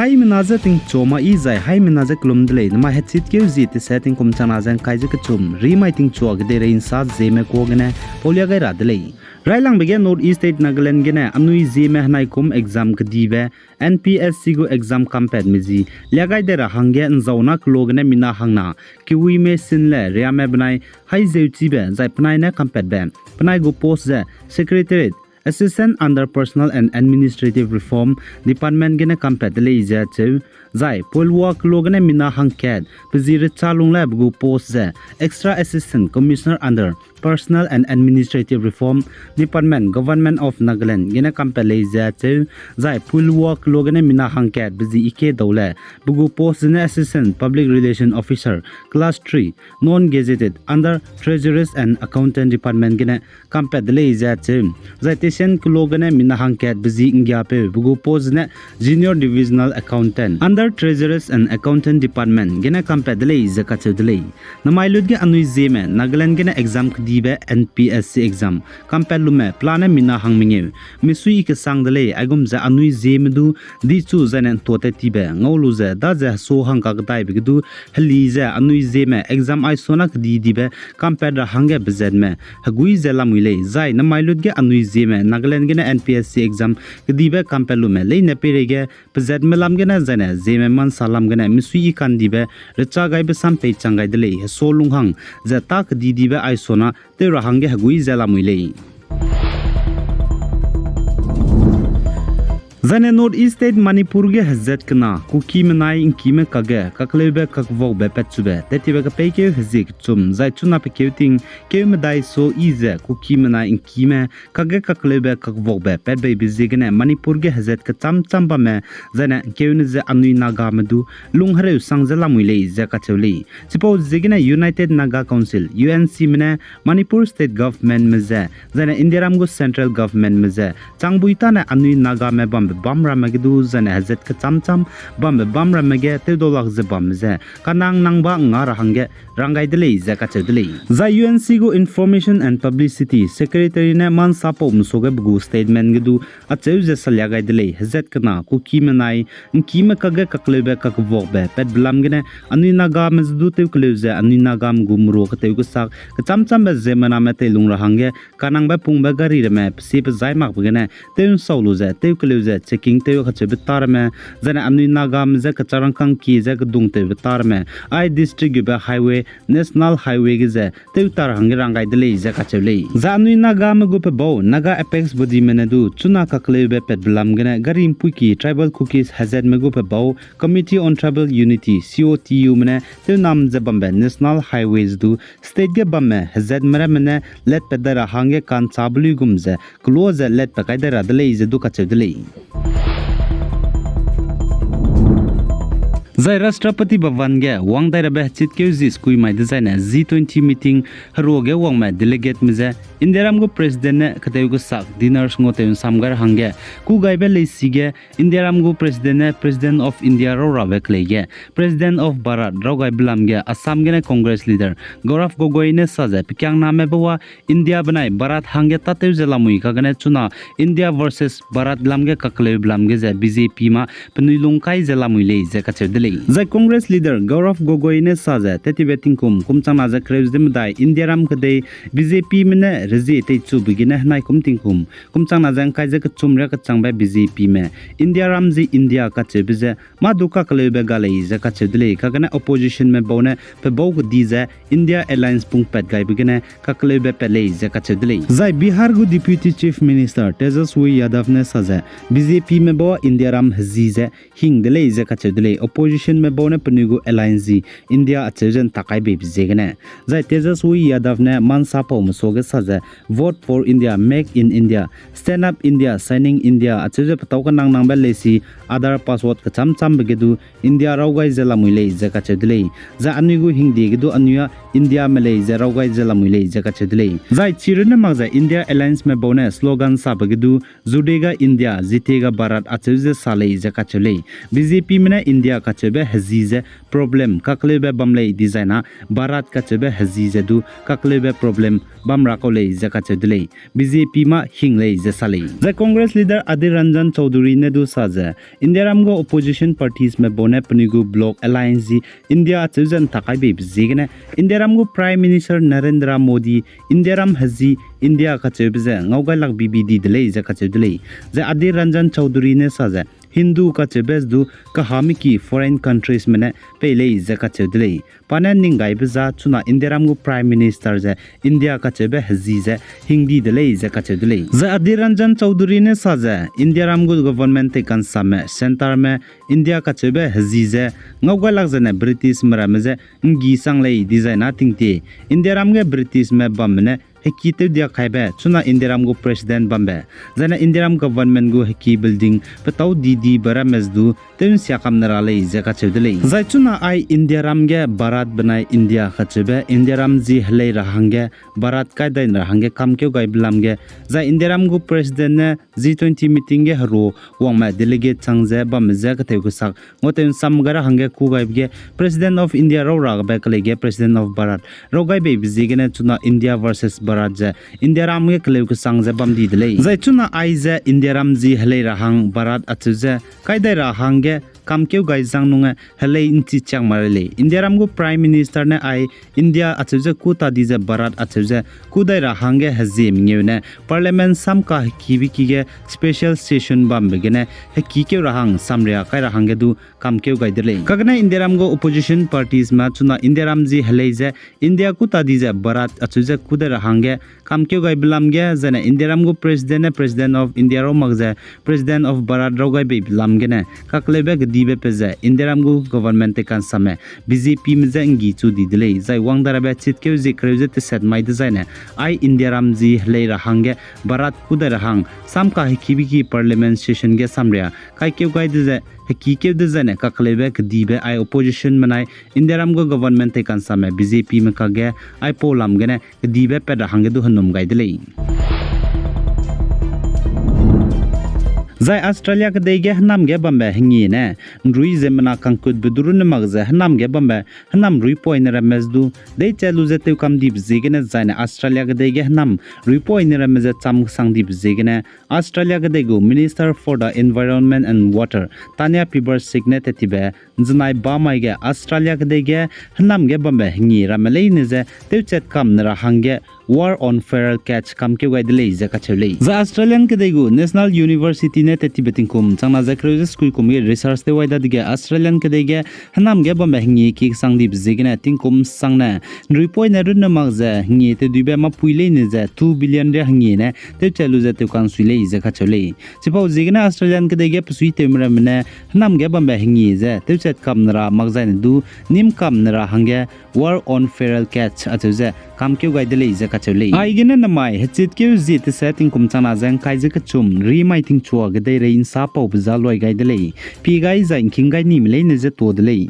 Hai menaza ting choma I zai hai menaza klum dele nama headset ke uzi te setting kum chana zang kaije ke chum remai ting chua ge de rein sa Zeme ko gene polia gai ra dele Railang bege North East State Nagaland gene anui Zeme hanai kum exam ke dibe NPSC go exam campaign mizi lagai de ra hangge nzauna klo gene mina hangna kiwi me sinle ria me banai hai zeuchi be zai panai na campaign be panai go post ze secretariat Assistant under Personal and Administrative Reform Department gene campaign le iza chu zai polwa klo gene mina hangket pizir chalung lab go post ze extra assistant commissioner under Personal and Administrative Reform Department Government of Nagaland gene campaign le iza chu zai polwa klo gene mina hangket bizi ike dole bugu post ne assistant public relation officer class 3 non gazetted under Treasurers and Accountant Department gene campaign le iza chu zai Station Kulogane Minahangkat Bizi Ingyape Bugu Pozne Junior Divisional Accountant under Treasurers and Accountant Department Gena Kampadele Zakatudele Namailudge Anui Zeme Nagaland Gena exam Kdibe NPSC exam Kampalume Plana Minahang Minge Misui Kesang dele Agumza Anui Zemedu Dichu Zanen Tote Tibe Ngoluze Daza Sohang Kagdai Bigdu Helize Anui Zeme exam I Sonak Dibe Kampada Hange Bezedme Hagui Zelamule Zai Namailudge Anui Zeme Nagaland gena NPSC exam kedibe kampelume leine perege pzed melam gena zane Zeme man salam gena misui kan dibe recha gaibe sampe changai dele solunghang zata kedibe aisona te rahange hagui zelamuile Zane North East State Manipur ge hazet kana kuki menai inki me kage kaklebe kakvog be petube tetibe ka peke hazik chum zai chuna pe keuting ke medai so ize kuki menai inki me kage kaklebe kakvog be pet be bizigne Manipur ge hazet ka cham ba me zane keune ze anui Naga medu lunghare sangjala muile ze ka chuli suppose zigine United Naga Council UNC mene Manipur State Government meze zane Indiaram go Central Government meze changbuita na anui Naga me bamra magdu zane hazet ka cham bamra mage te dolak ze bamze kanang nangba ngara hange rangai dele ze ka chedele za UNC go Information and Publicity Secretary ne man sapo msoge bugu statement gdu acheu ze salya gai dele hazet kana ku kimenai kime kage kaklebe kakvogbe pet blam gene ani Naga mezdu te kleuze ani Naga gumro ka te ku sak ka cham be ze mana me te lungra hange kanang ba pungba gari re me sip zai mak bgene te solo ze te kleuze checking te khache bitar me zana amni Naga mze ka charangkang ki ze ka dung te bitar me I district be highway national highway ge ze te tar hang rangai dele ze ka chele za amni Naga me go pe bo Naga apex body me du chuna ka klebe pet blam gene gari impuki tribal cookies hazard me go pe bo Committee on Tribal Unity COTU mene te nam ze bambe national highways du state ge bamme hazard mera mene let pedara hange kan chabli gumze close let pa kaidara dele ze du ka chedele Zai Rashtrapati Bhavan ge wang dai rabe chit ke ji skui mai design G20 meeting haro ge wang mai delegate mize Indiaram go president ne khateu go sak dinners ngote samgar hange ku gaibe le sige Indiaram go president ne president of India ro rabe klege president of Bharat ro gai blam ge Assam ge ne Congress leader Gaurav Gogoi ne saje pikyang name bawa India banai Bharat hange tateu jelamui ka gane chuna India versus Bharat lam ge kakle blam ge je BJP ma pnuilung kai jelamui le je ka chedele Zai Congress leader Gaurav Gogoi ne saja teti beting kumchang na za kreus dem dai Indiaram kade BJP mene rezi te chu bigine nai kumting kumchang na jang kai je ka chumra ka changba BJP me Indiaram ji India ka chebize ma duka klebe galai je ka chedle ka gana opposition me bone pe bog dize India Alliance pung pet gai bigine ka klebe pele je ka chedle Zai Bihar go Deputy Chief Minister Tejaswi Yadav ne saja BJP me bo Indiaram hazize hing dele je ka chedle opposition में बोने पनुगु alliance India acheujen takai be bizegene zai Tejaswi Yadav ne man sapo musoge saja vote for India make in India stand up India signing India acheuje pataw ka nang ba lesi Aadhaar password ka cham begedu India rawgai jela muile je ka chedle za anugu hingdi gedu anuya India Malay Zeraugai Zelamule Zakachedle. Zai Chirina Magza India Alliance me bone slogan Sabagidu Zudega India Zitega Barat Atze Sale Zakachele. BJP Mena India Kachebe Hazize problem Kaklebe Bamle designer Barat Kachebe Hazizedu Kaklebe problem Bamrakole Zakachedle. BJP ma Hingle Zasale. The Congress leader Adir Ranjan Chaudhuri Nedu Saza India Ramgo opposition parties me bone Panigu Bloc Alliance India Atuzan Takaibe Zigane India Ramgo Prime Minister Narendra Modi India Ram Hazi India Kachebze Ngaugalak BBD delay Zakachedle. The Adir Ranjan Chaudhuri ne Saza Hindu Kachebezdu Kahamiki foreign countries mene Pele Zakachedle. Panan Ningai Baza Tuna India Ramgo Prime Minister ze India Kachebe Hazize Hindi delay Zakachedle. The Adir Ranjan Chaudhuri ne Saza India Ramgo government taken same center me India Kachebe Hazize Ngaugalak zane British Marameze Ngi Sanglei designer tingti India Ramge British me bamne Heki dia khaibe chuna Indiram go president bambe zana Indiram government go heki building patau didi bara mesdu ten siakam narale zaka chedele zai chuna ai Indiram ge barat banai India khachebe Indiram ji hlei rahange barat kai dai rahange kamkyo gai blamge zai Indiram go president ne G20 meeting ge haro wangma delegate changje bamje ka teu sak ngoten samgara hange ku gai ge president of India ro ra ba kalege president of barat ro gai be bizigene chuna India versus Barat India Ram ge kleu ke sangje bamdi delay zai chuna aize India Ram ji hlei rahang barat atuje kaidai rahang ge kamkeu gai jang nunga hlei inchi chang marale India Ram go prime minister ne ai India atuje kuta dije barat atuje kudai rahang ge hazim ngene parliament sam ka kibi ki special session bam begene heki ke rahang samria kai rahang ge du kamkeu gai delay kagna India Ram go opposition parties ma chuna India Ram ji hlei je India kuta dije barat atuje kudai rahang kamkyo gai bilamge zana India Ramgo president of India ro magze president of Barat ro gai be bilamge ne kaklebe gdibe peze India Ramgo government te kan same BJP mze ngi chu di delay zai wangdara be chitkeu ji kreuze te set mai design ai India Ramji hlei rahange Barat kudai rahang samka hikibi ki parliament session ge samria kai keu gai de Hekike dezane kaklebe kdibe ai opposition manai India Ramgo government te kan same BJP me kage ai polam gene kdibe peda hange du hanum gaidele Zai Australia ke dege hanam ge bambe hingi ne rui zemna kankut bedurun magze hanam ge bambe hanam rui poinera mesdu dei chelu ze te kam dip zegene zaina Australia ke dege hanam rui poinera meze cham sang dip zegene Australia ke degu Minister for the Environment and Water Tanya Piber signet tibe znai ba mai ge Australia ke dege hanam ge bambe hingi ramelei ne ze te chet kam nara hange War on Feral Cats kam ke gai delay zakachele za Australian ke degu National University ne te tibetin kum changna zakre school kum research te waida dige Australian ke dege hanam ge bam hingi ki sangdip zigna tingkum sangna ripoi na run magza hingi te dibe ma puile ne za 2 billion re hingi ne te chelu za te kan suile zakachele chipo zigna Australian ke dege pusui te mra mne hanam ge bam hingi za te chat kam nara magza ne du nim kam nara hange War on Feral Cats atuze kam ke gai delay zakachele aigena namai hechit ke zit setting kum chana jang kaije ka chum ri mai ting chua ga dei rein sa pau bza loi gai delay pi gai zain king gai ni mle ne je to delay